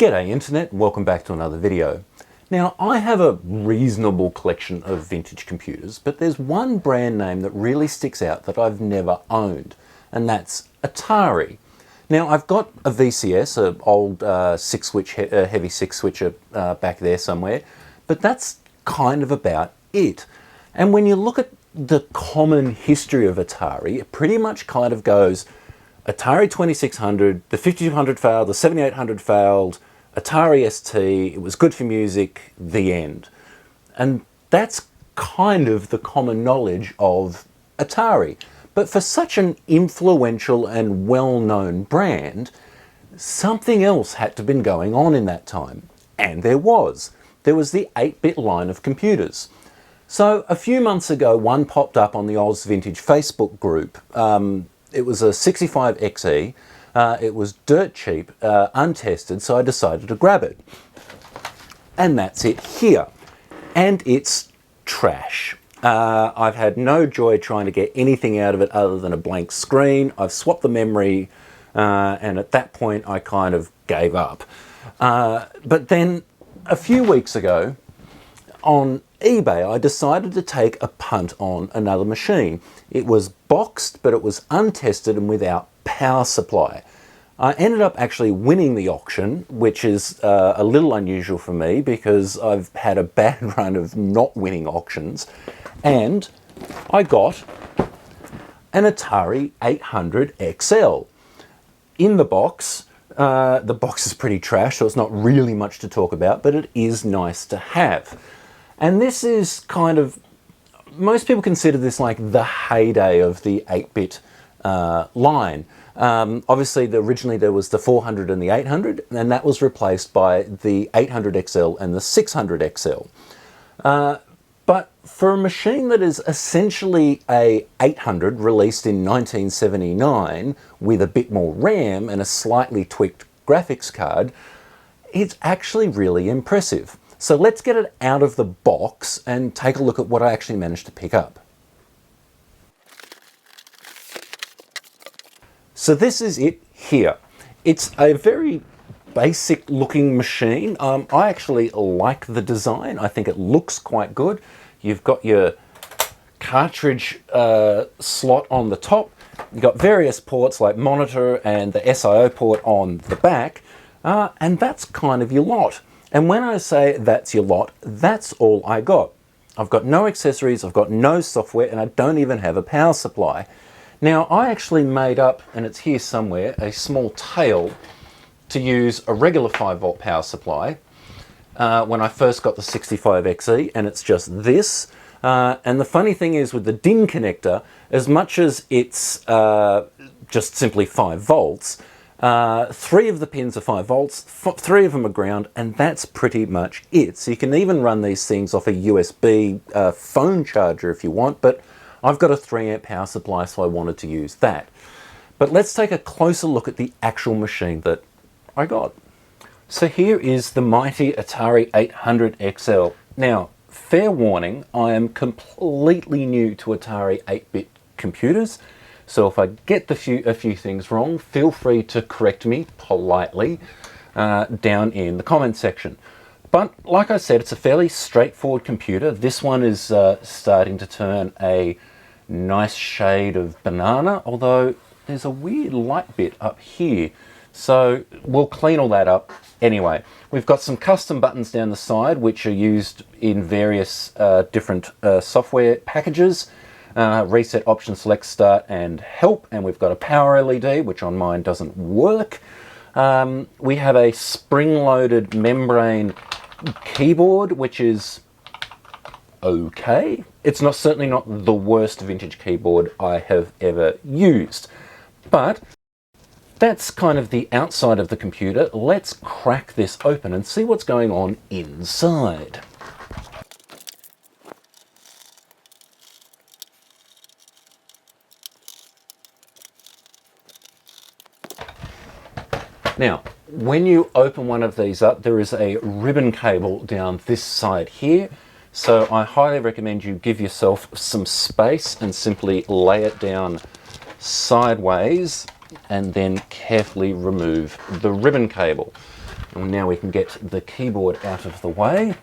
G'day Internet, welcome back to another video. Now, I have a reasonable collection of vintage computers, but there's one brand name that really sticks out that I've never owned, and that's Atari. Now, I've got a VCS, an old heavy six switcher back there somewhere, but that's kind of about it. And when you look at the common history of Atari, it pretty much kind of goes Atari 2600, the 5200 failed, the 7800 failed, Atari ST, it was good for music, the end. And that's kind of the common knowledge of Atari. But for such an influential and well-known brand, something else had to have been going on in that time. And there was. There was the 8-bit line of computers. So a few months ago, one popped up on the Oz Vintage Facebook group. It was a 65XE. It was dirt cheap, untested, so I decided to grab it. And that's it here. And it's trash. I've had no joy trying to get anything out of it other than a blank screen. I've swapped the memory, and at that point I kind of gave up. But then a few weeks ago, on eBay, I decided to take a punt on another machine. It was boxed, but it was untested and without power supply. I ended up actually winning the auction, which is a little unusual for me because I've had a bad run of not winning auctions. And I got an Atari 800 XL. In the box is pretty trash, so it's not really much to talk about, but it is nice to have. And this is kind of, most people consider this like the heyday of the 8-bit line. Obviously, originally there was the 400 and the 800, and that was replaced by the 800 XL and the 600 XL. But for a machine that is essentially a 800 released in 1979 with a bit more RAM and a slightly tweaked graphics card, it's actually really impressive. So let's get it out of the box and take a look at what I actually managed to pick up. So this is it here. It's a very basic looking machine. I actually like the design. I think it looks quite good. You've got your cartridge slot on the top. You've got various ports like monitor and the SIO port on the back. And that's kind of your lot. And when I say that's your lot, that's all I got. I've got no accessories, I've got no software, and I don't even have a power supply. Now, I actually made up, and it's here somewhere, a small tail to use a regular 5-volt power supply when I first got the 65XE, and it's just this. And the funny thing is with the DIN connector, as much as it's just simply 5 volts, 3 of the pins are 5 volts, 3 of them are ground, and that's pretty much it. So you can even run these things off a USB phone charger if you want, but I've got a 3-amp power supply, so I wanted to use that. But let's take a closer look at the actual machine that I got. So here is the mighty Atari 800 XL. Now, fair warning, I am completely new to Atari 8-bit computers, so if I get a few things wrong, feel free to correct me politely down in the comment section. But like I said, it's a fairly straightforward computer. This one is starting to turn a nice shade of banana, although there's a weird light bit up here. So we'll clean all that up anyway. We've got some custom buttons down the side, which are used in various different software packages. Reset, option, select, start, and help. And we've got a power LED, which on mine doesn't work. We have a spring-loaded membrane keyboard, which is okay. It's certainly not the worst vintage keyboard I have ever used. But that's kind of the outside of the computer. Let's crack this open and see what's going on inside. Now, when you open one of these up, there is a ribbon cable down this side here. So I highly recommend you give yourself some space and simply lay it down sideways and then carefully remove the ribbon cable. And now we can get the keyboard out of the way.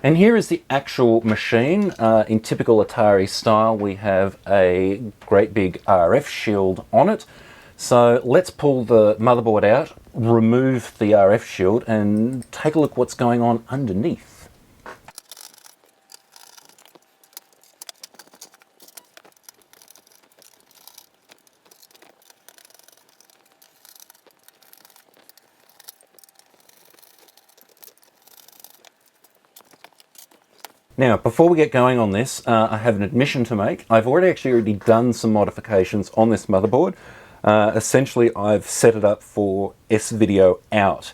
And here is the actual machine. In typical Atari style, we have a great big RF shield on it. So let's pull the motherboard out, remove the RF shield, and take a look what's going on underneath. Now, before we get going on this, I have an admission to make. I've already done some modifications on this motherboard. Essentially, I've set it up for S-video out.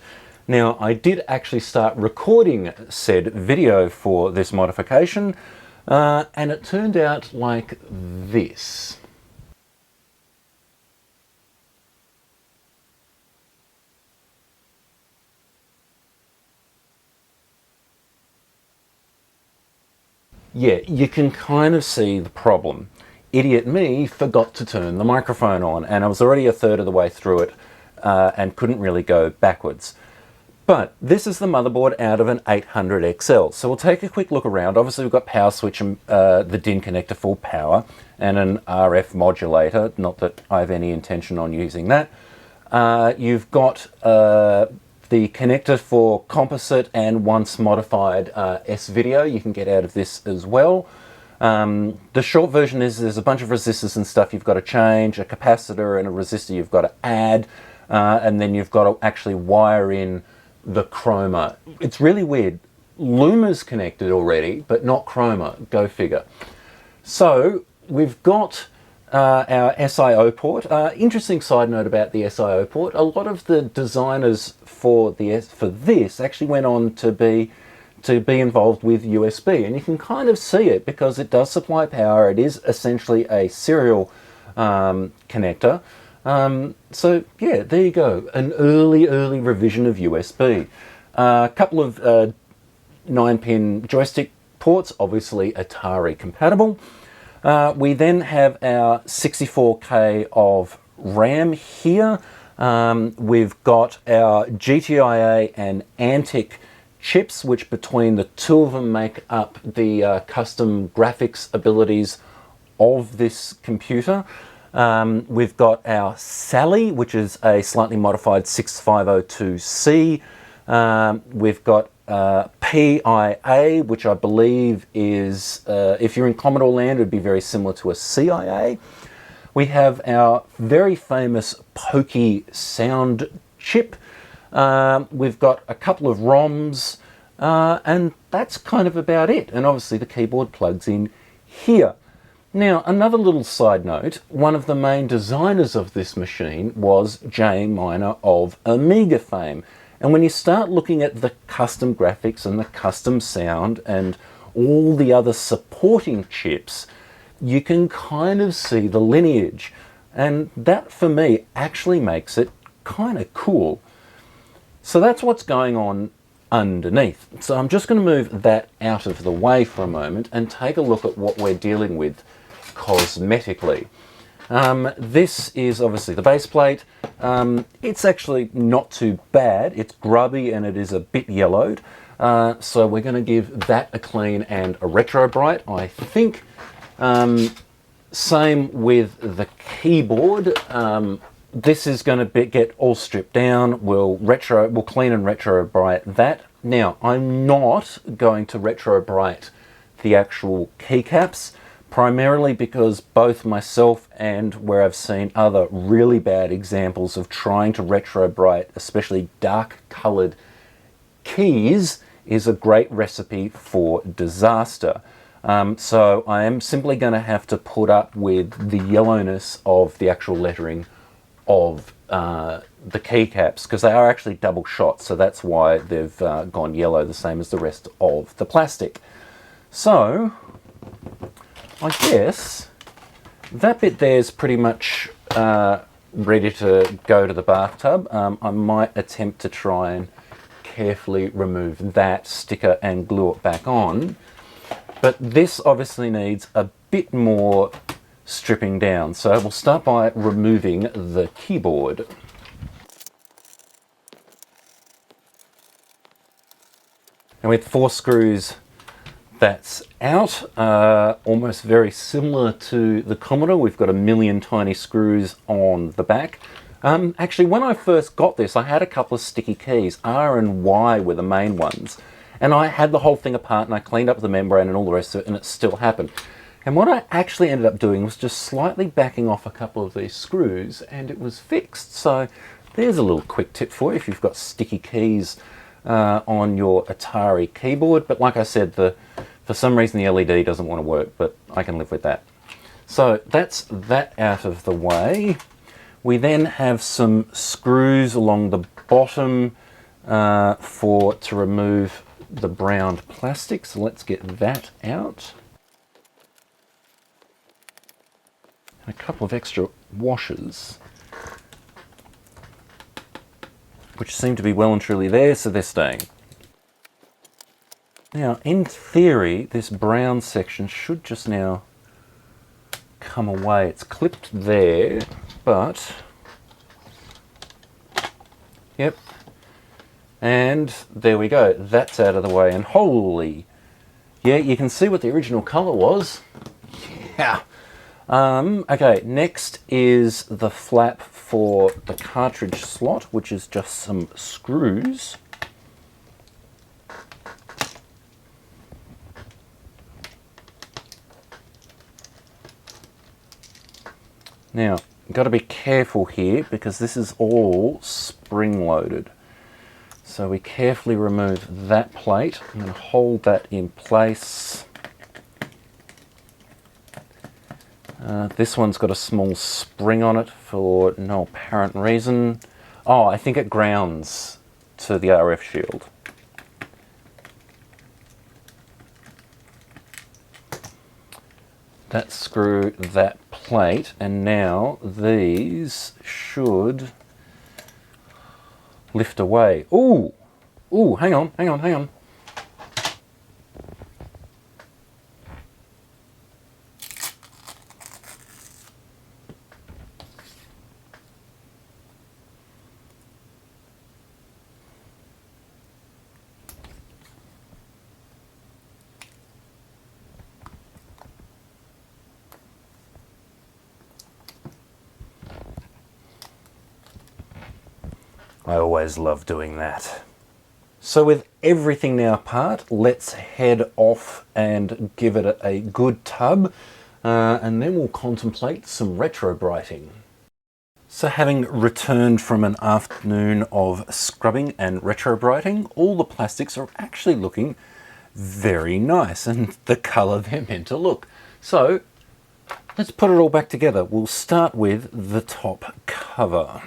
Now, I did actually start recording said video for this modification, and it turned out like this. Yeah, you can kind of see the problem. Idiot me forgot to turn the microphone on, and I was already a third of the way through it and couldn't really go backwards. But this is the motherboard out of an 800XL. So we'll take a quick look around. Obviously we've got power switch and the DIN connector for power and an RF modulator, not that I have any intention on using that. You've got the connector for composite, and once modified S-video you can get out of this as well. The short version is there's a bunch of resistors and stuff you've got to change, a capacitor and a resistor you've got to add, and then you've got to actually wire in the chroma. It's really weird. Luma's connected already, but not chroma. Go figure. So we've got our SIO port. Interesting side note about the SIO port. A lot of the designers for this actually went on to be involved with USB, and you can kind of see it because it does supply power. It is essentially a serial connector. So yeah, there you go. An early revision of USB. A couple of 9-pin joystick ports, obviously Atari compatible. We then have our 64K of RAM here. We've got our GTIA and Antic chips, which between the two of them make up the custom graphics abilities of this computer. We've got our Sally, which is a slightly modified 6502C. We've got PIA, which I believe is, if you're in Commodore land, it would be very similar to a CIA. We have our very famous Pokey sound chip. We've got a couple of ROMs, and that's kind of about it. And obviously the keyboard plugs in here. Now, another little side note, one of the main designers of this machine was Jay Miner of Amiga fame. And when you start looking at the custom graphics and the custom sound and all the other supporting chips, you can kind of see the lineage. And that, for me, actually makes it kind of cool. So that's what's going on underneath. So I'm just going to move that out of the way for a moment and take a look at what we're dealing with cosmetically. This is obviously the base plate. It's actually not too bad. It's grubby and it is a bit yellowed. So we're going to give that a clean and a retro bright, I think. Same with the keyboard. This is going to get all stripped down. We'll clean and retro bright that. Now, I'm not going to retro bright the actual keycaps, primarily because both myself and where I've seen other really bad examples of trying to retro bright, especially dark colored keys, is a great recipe for disaster. So I am simply going to have to put up with the yellowness of the actual lettering of the keycaps, because they are actually double shot, so that's why they've gone yellow, the same as the rest of the plastic. So I guess that bit there is pretty much ready to go to the bathtub. I might attempt to try and carefully remove that sticker and glue it back on. But this obviously needs a bit more stripping down. So we'll start by removing the keyboard. And with 4 screws, that's out. Almost very similar to the Commodore. We've got a million tiny screws on the back. Actually, when I first got this, I had a couple of sticky keys. R and Y were the main ones. And I had the whole thing apart and I cleaned up the membrane and all the rest of it, and it still happened. And what I actually ended up doing was just slightly backing off a couple of these screws and it was fixed. So there's a little quick tip for you if you've got sticky keys on your Atari keyboard. But like I said, for some reason the LED doesn't want to work, but I can live with that. So that's that out of the way. We then have some screws along the bottom to remove the browned plastic. So let's get that out. And a couple of extra washers, which seem to be well and truly there, so they're staying. Now, in theory, this brown section should just now come away. It's clipped there, but yep. And there we go. That's out of the way. And holy, yeah, you can see what the original color was. Yeah. Okay, next is the flap for the cartridge slot, which is just some screws. Now, got to be careful here because this is all spring-loaded. So we carefully remove that plate. I'm going to hold that in place. This one's got a small spring on it for no apparent reason. Oh, I think it grounds to the RF shield. That screw, that plate, and now these should lift away. Ooh! Ooh, hang on. I always love doing that. So with everything now apart, let's head off and give it a good tub, and then we'll contemplate some retro brighting. So having returned from an afternoon of scrubbing and retro brighting, all the plastics are actually looking very nice and the colour they're meant to look. So let's put it all back together. We'll start with the top cover.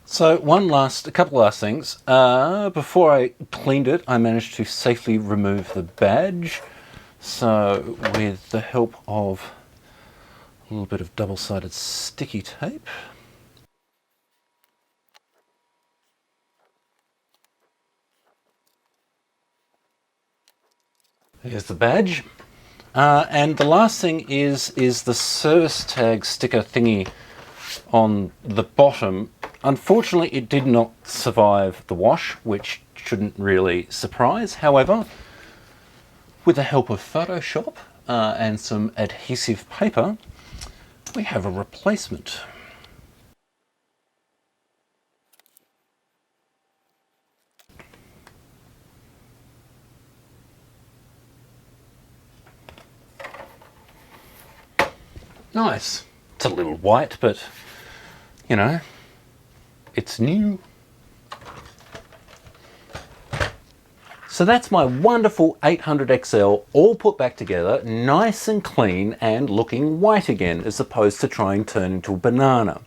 So a couple last things. Before I cleaned it, I managed to safely remove the badge. So with the help of a little bit of double-sided sticky tape, here's the badge. And the last thing is the service tag sticker thingy on the bottom. Unfortunately, it did not survive the wash, which shouldn't really surprise. However, with the help of Photoshop and some adhesive paper, we have a replacement. Nice. It's a little white, but you know, it's new. So that's my wonderful 800XL all put back together, nice and clean and looking white again, as opposed to trying to turn into a banana.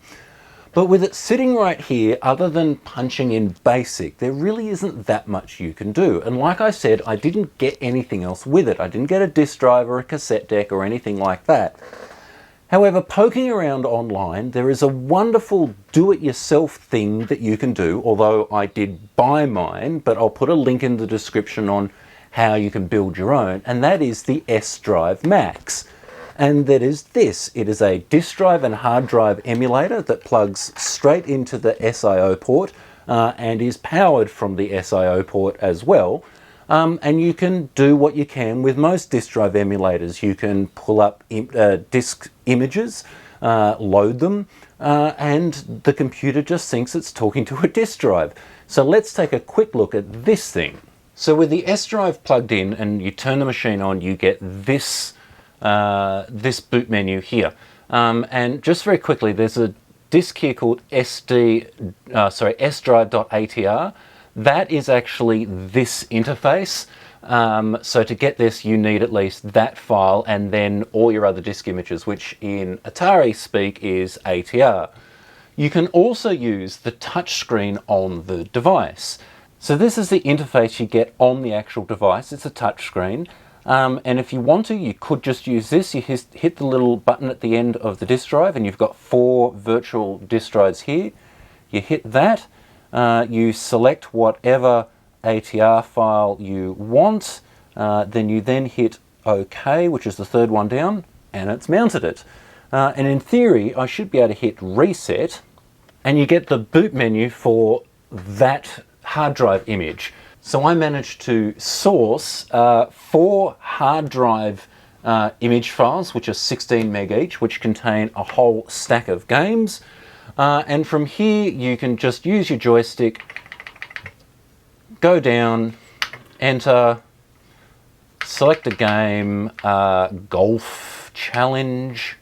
But with it sitting right here, other than punching in BASIC, there really isn't that much you can do. And like I said, I didn't get anything else with it. I didn't get a disk drive or a cassette deck or anything like that. However, poking around online, there is a wonderful do-it-yourself thing that you can do, although I did buy mine, but I'll put a link in the description on how you can build your own, and that is the SDrive Max. And that is this. It is a disk drive and hard drive emulator that plugs straight into the SIO port and is powered from the SIO port as well. And you can do what you can with most disk drive emulators. You can pull up disk images, load them, and the computer just thinks it's talking to a disk drive. So let's take a quick look at this thing. So with the SDrive plugged in and you turn the machine on, you get this, this boot menu here. And just very quickly, there's a disk here called SDrive.atr. That is actually this interface. So to get this, you need at least that file and then all your other disk images, which in Atari speak is ATR. You can also use the touchscreen on the device. So this is the interface you get on the actual device. It's a touchscreen. And if you want to, you could just use this. You hit the little button at the end of the disk drive and you've got 4 virtual disk drives here. You hit that. You select whatever ATR file you want, then you hit OK, which is the 3rd one down, and it's mounted it. And in theory, I should be able to hit reset, and you get the boot menu for that hard drive image. So I managed to source 4 hard drive image files, which are 16 meg each, which contain a whole stack of games. And from here, you can just use your joystick, go down, enter, select a game, golf, challenge.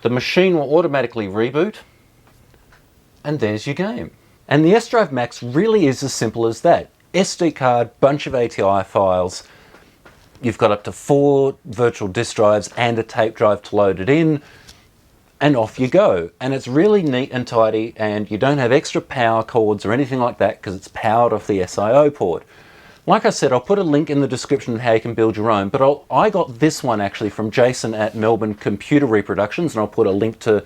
The machine will automatically reboot, and there's your game. And the SDrive Max really is as simple as that. SD card, bunch of ATI files. You've got up to 4 virtual disk drives and a tape drive to load it in. And off you go. And it's really neat and tidy, and you don't have extra power cords or anything like that because it's powered off the SIO port. Like I said, I'll put a link in the description of how you can build your own, but I got this one actually from Jason at Melbourne Computer Reproductions, and I'll put a link to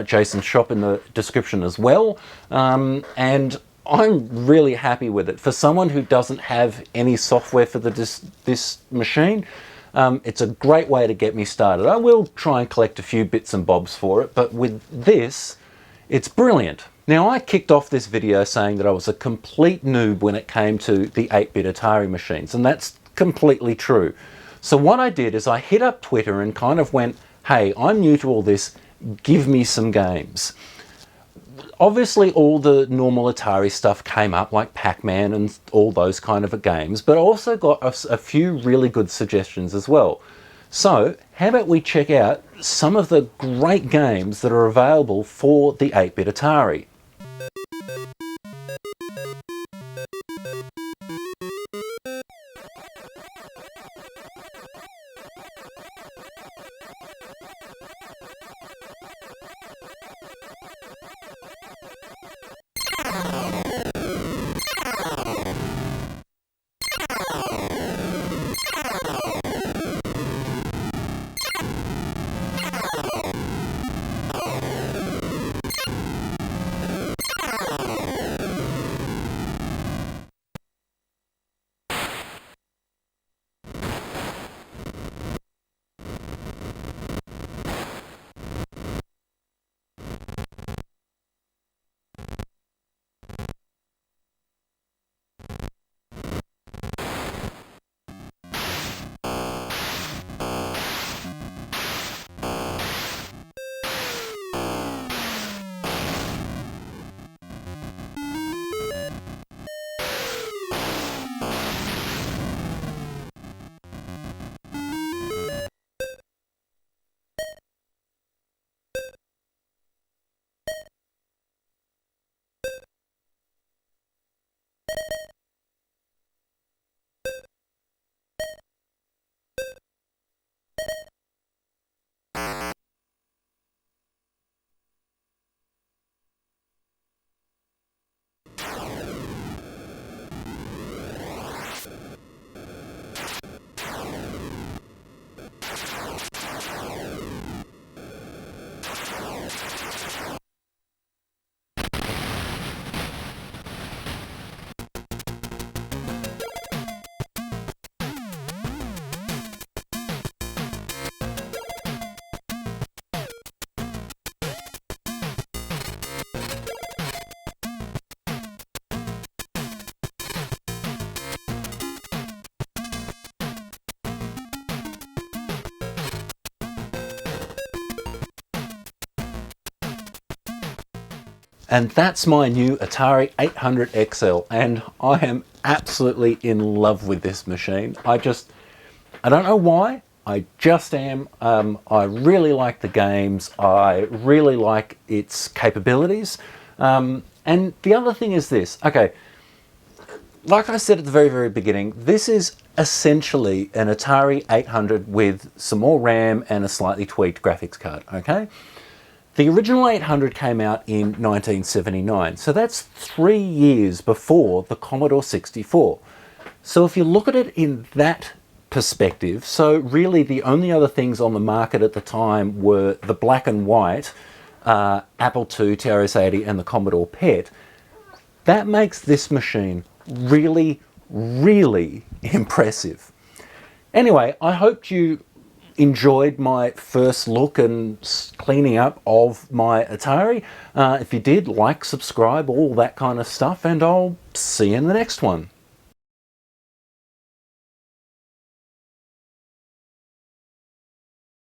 Jason's shop in the description as well. And I'm really happy with it. For someone who doesn't have any software for this machine, it's a great way to get me started. I will try and collect a few bits and bobs for it, but with this, it's brilliant. Now, I kicked off this video saying that I was a complete noob when it came to the 8-bit Atari machines, and that's completely true. So what I did is I hit up Twitter and kind of went, hey, I'm new to all this, give me some games. Obviously, all the normal Atari stuff came up, like Pac-Man and all those kind of games, but I also got a few really good suggestions as well. So, how about we check out some of the great games that are available for the 8-bit Atari. And that's my new Atari 800 XL, and I am absolutely in love with this machine. I don't know why, I just am. I really like the games, I really like its capabilities. And the other thing is this, okay, like I said at the very, very beginning, this is essentially an Atari 800 with some more RAM and a slightly tweaked graphics card, okay? The original 800 came out in 1979, so that's 3 years before the Commodore 64. So if you look at it in that perspective, so really the only other things on the market at the time were the black and white Apple II, TRS-80 and the Commodore PET. That makes this machine really, really impressive. Anyway, I hope you enjoyed my first look and cleaning up of my Atari. If you did, like, subscribe, all that kind of stuff, and I'll see you in the next one.